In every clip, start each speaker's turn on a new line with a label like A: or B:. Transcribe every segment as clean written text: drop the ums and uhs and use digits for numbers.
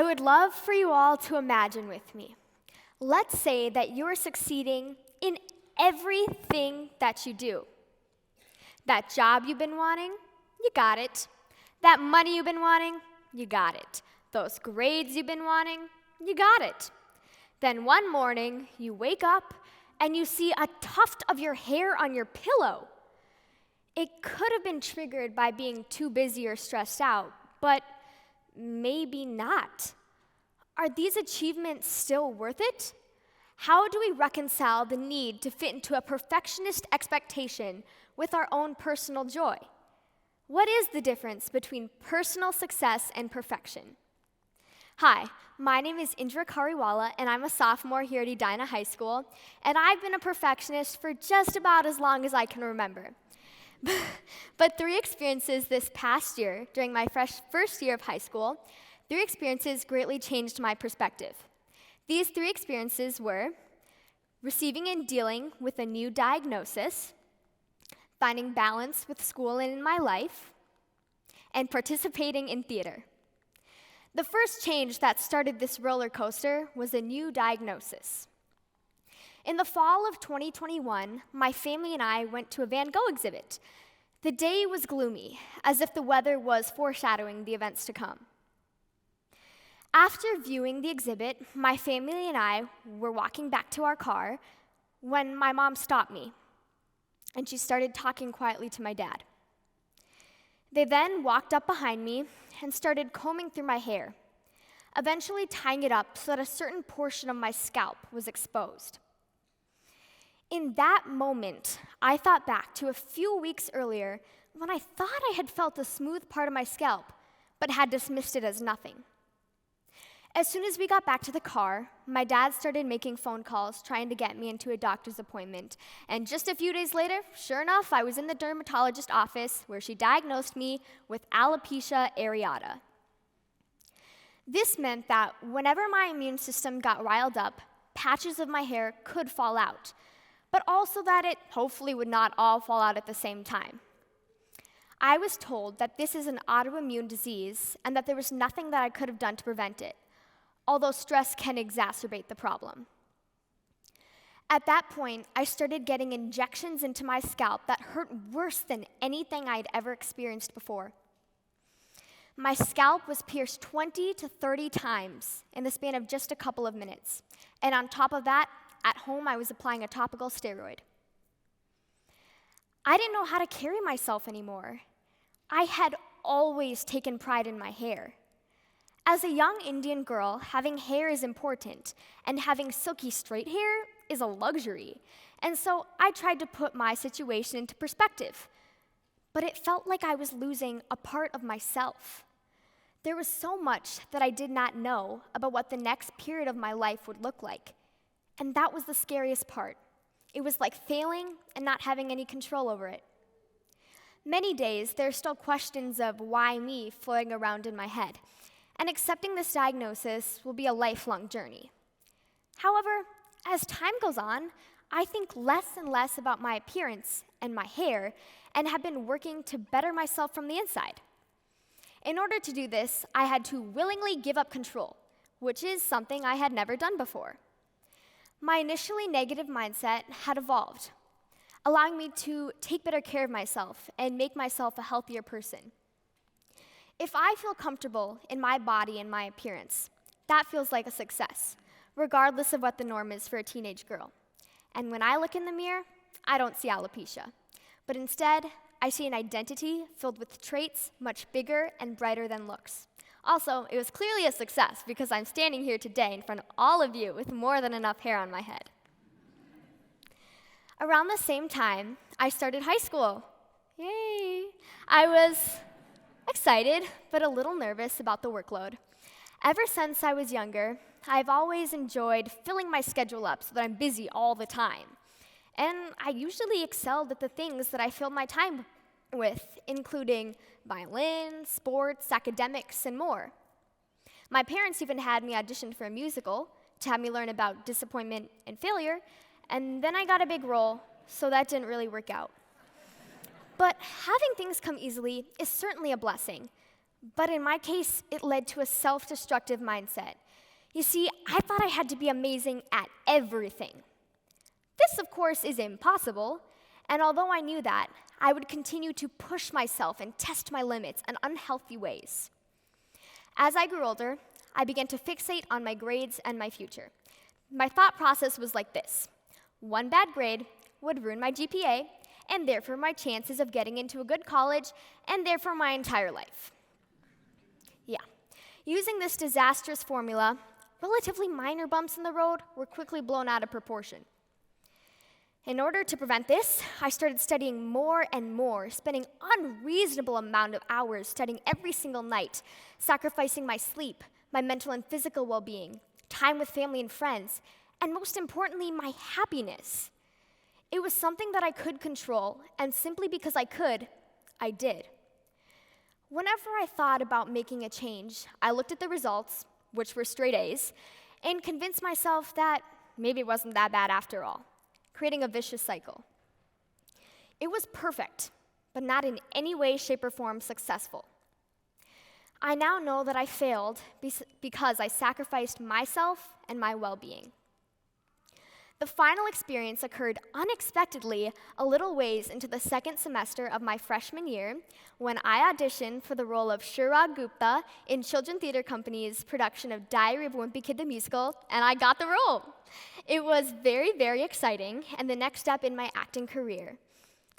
A: would love for you all to imagine with me. Let's say that you're succeeding in everything that you do. That job you've been wanting, you got it. That money you've been wanting, you got it. Those grades you've been wanting, you got it. Then one morning, you wake up and you see a tuft of your hair on your pillow. It could have been triggered by being too busy or stressed out, but maybe not. Are these achievements still worth it? How do we reconcile the need to fit into a perfectionist expectation with our own personal joy? What is the difference between personal success and perfection? Hi, my name is Indra Khariwala, and I'm a sophomore here at Edina High School, and I've been a perfectionist for just about as long as I can remember. But 3 experiences this past year, during my first year of high school, 3 experiences greatly changed my perspective. These 3 experiences were receiving and dealing with a new diagnosis, finding balance with school and in my life, and participating in theater. The first change that started this roller coaster was a new diagnosis. In the fall of 2021, my family and I went to a Van Gogh exhibit. The day was gloomy, as if the weather was foreshadowing the events to come. After viewing the exhibit, my family and I were walking back to our car when my mom stopped me, and she started talking quietly to my dad. They then walked up behind me and started combing through my hair, eventually tying it up so that a certain portion of my scalp was exposed. In that moment, I thought back to a few weeks earlier when I thought I had felt a smooth part of my scalp, but had dismissed it as nothing. As soon as we got back to the car, my dad started making phone calls trying to get me into a doctor's appointment. And just a few days later, sure enough, I was in the dermatologist's office where she diagnosed me with alopecia areata. This meant that whenever my immune system got riled up, patches of my hair could fall out, but also that it hopefully would not all fall out at the same time. I was told that this is an autoimmune disease and that there was nothing that I could have done to prevent it, although stress can exacerbate the problem. At that point, I started getting injections into my scalp that hurt worse than anything I'd ever experienced before. My scalp was pierced 20 to 30 times in the span of just a couple of minutes. And on top of that, at home, I was applying a topical steroid. I didn't know how to carry myself anymore. I had always taken pride in my hair. As a young Indian girl, having hair is important, and having silky straight hair is a luxury. And so I tried to put my situation into perspective, but it felt like I was losing a part of myself. There was so much that I did not know about what the next period of my life would look like, and that was the scariest part. It was like failing and not having any control over it. Many days, there are still questions of why me floating around in my head. And accepting this diagnosis will be a lifelong journey. However, as time goes on, I think less and less about my appearance and my hair and have been working to better myself from the inside. In order to do this, I had to willingly give up control, which is something I had never done before. My initially negative mindset had evolved, allowing me to take better care of myself and make myself a healthier person. If I feel comfortable in my body and my appearance, that feels like a success, regardless of what the norm is for a teenage girl. And when I look in the mirror, I don't see alopecia, but instead, I see an identity filled with traits much bigger and brighter than looks. Also, it was clearly a success because I'm standing here today in front of all of you with more than enough hair on my head. Around the same time, I started high school. Yay! I was excited, but a little nervous about the workload. Ever since I was younger, I've always enjoyed filling my schedule up so that I'm busy all the time. And I usually excelled at the things that I filled my time with, including violin, sports, academics, and more. My parents even had me audition for a musical to have me learn about disappointment and failure, and then I got a big role, so that didn't really work out. But having things come easily is certainly a blessing, But in my case, it led to a self-destructive mindset. You see, I thought I had to be amazing at everything. This, of course, is impossible, and although I knew that, I would continue to push myself and test my limits in unhealthy ways. As I grew older, I began to fixate on my grades and my future. My thought process was like this: one bad grade would ruin my GPA, and therefore my chances of getting into a good college, and therefore my entire life. Yeah. Using this disastrous formula, relatively minor bumps in the road were quickly blown out of proportion. In order to prevent this, I started studying more and more, spending unreasonable amount of hours studying every single night, sacrificing my sleep, my mental and physical well-being, time with family and friends, and most importantly, my happiness. It was something that I could control, and simply because I could, I did. Whenever I thought about making a change, I looked at the results, which were straight A's, and convinced myself that maybe it wasn't that bad after all, creating a vicious cycle. It was perfect, but not in any way, shape, or form successful. I now know that I failed because I sacrificed myself and my well-being. The final experience occurred unexpectedly a little ways into the second semester of my freshman year when I auditioned for the role of Shurag Gupta in Children's Theatre Company's production of Diary of a Wimpy Kid the Musical, and I got the role. It was very, very exciting and the next step in my acting career.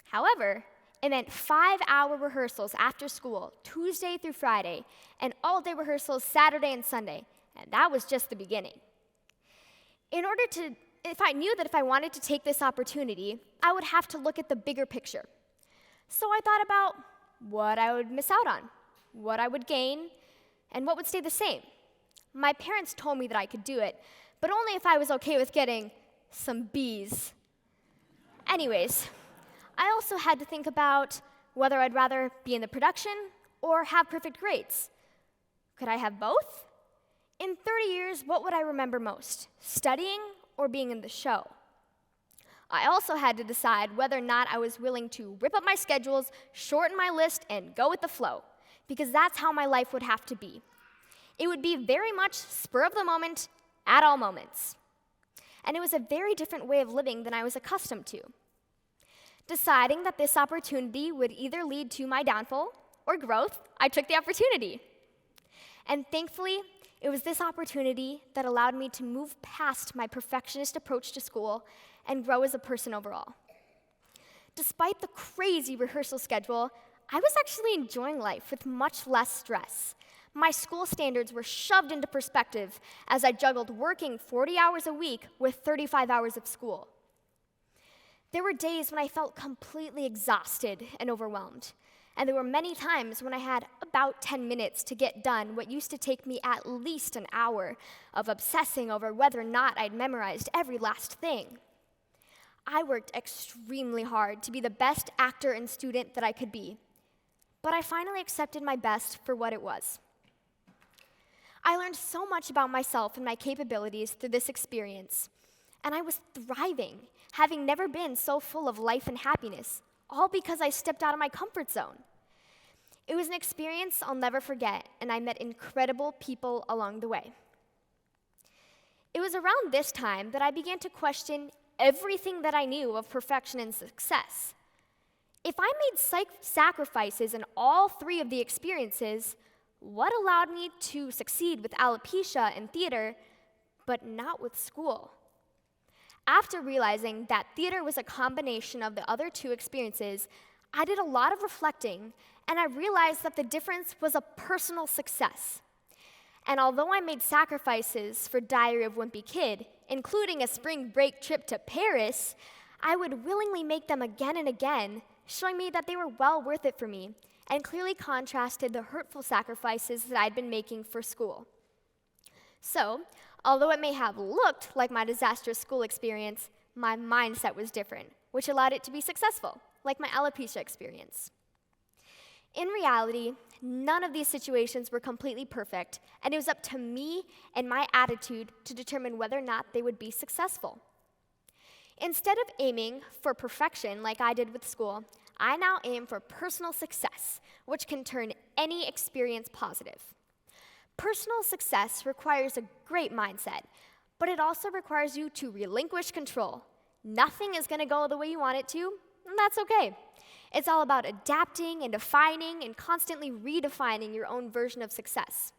A: However, it meant 5-hour rehearsals after school, Tuesday through Friday, and all-day rehearsals Saturday and Sunday, and that was just the beginning. If I knew that if I wanted to take this opportunity, I would have to look at the bigger picture. So I thought about what I would miss out on, what I would gain, and what would stay the same. My parents told me that I could do it, but only if I was okay with getting some B's. Anyways, I also had to think about whether I'd rather be in the production or have perfect grades. Could I have both? In 30 years, what would I remember most, studying or being in the show? I also had to decide whether or not I was willing to rip up my schedules, shorten my list, and go with the flow, because that's how my life would have to be. It would be very much spur of the moment, at all moments. And it was a very different way of living than I was accustomed to. Deciding that this opportunity would either lead to my downfall or growth, I took the opportunity. And thankfully, it was this opportunity that allowed me to move past my perfectionist approach to school and grow as a person overall. Despite the crazy rehearsal schedule, I was actually enjoying life with much less stress. My school standards were shoved into perspective as I juggled working 40 hours a week with 35 hours of school. There were days when I felt completely exhausted and overwhelmed. And there were many times when I had about 10 minutes to get done what used to take me at least an hour of obsessing over whether or not I'd memorized every last thing. I worked extremely hard to be the best actor and student that I could be, but I finally accepted my best for what it was. I learned so much about myself and my capabilities through this experience, and I was thriving, having never been so full of life and happiness, all because I stepped out of my comfort zone. It was an experience I'll never forget, and I met incredible people along the way. It was around this time that I began to question everything that I knew of perfection and success. If I made sacrifices in all 3 of the experiences, what allowed me to succeed with alopecia and theater, but not with school? After realizing that theater was a combination of the other 2 experiences, I did a lot of reflecting, and I realized that the difference was a personal success. And although I made sacrifices for Diary of a Wimpy Kid, including a spring break trip to Paris, I would willingly make them again and again, showing me that they were well worth it for me, and clearly contrasted the hurtful sacrifices that I'd been making for school. So, although it may have looked like my disastrous school experience, my mindset was different, which allowed it to be successful, like my alopecia experience. In reality, none of these situations were completely perfect, and it was up to me and my attitude to determine whether or not they would be successful. Instead of aiming for perfection like I did with school, I now aim for personal success, which can turn any experience positive. Personal success requires a great mindset, but it also requires you to relinquish control. Nothing is going to go the way you want it to, and that's okay. It's all about adapting and defining and constantly redefining your own version of success.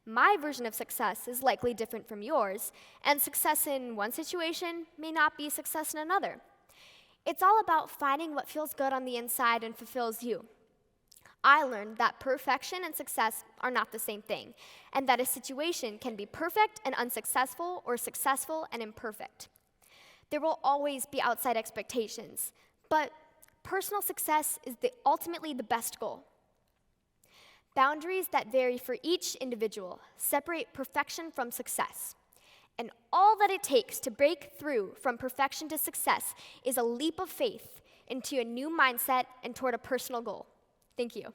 A: My version of success is likely different from yours, and success in one situation may not be success in another. It's all about finding what feels good on the inside and fulfills you. I learned that perfection and success are not the same thing, and that a situation can be perfect and unsuccessful or successful and imperfect. There will always be outside expectations, but personal success is ultimately the best goal. Boundaries that vary for each individual separate perfection from success. And all that it takes to break through from perfection to success is a leap of faith into a new mindset and toward a personal goal. Thank you.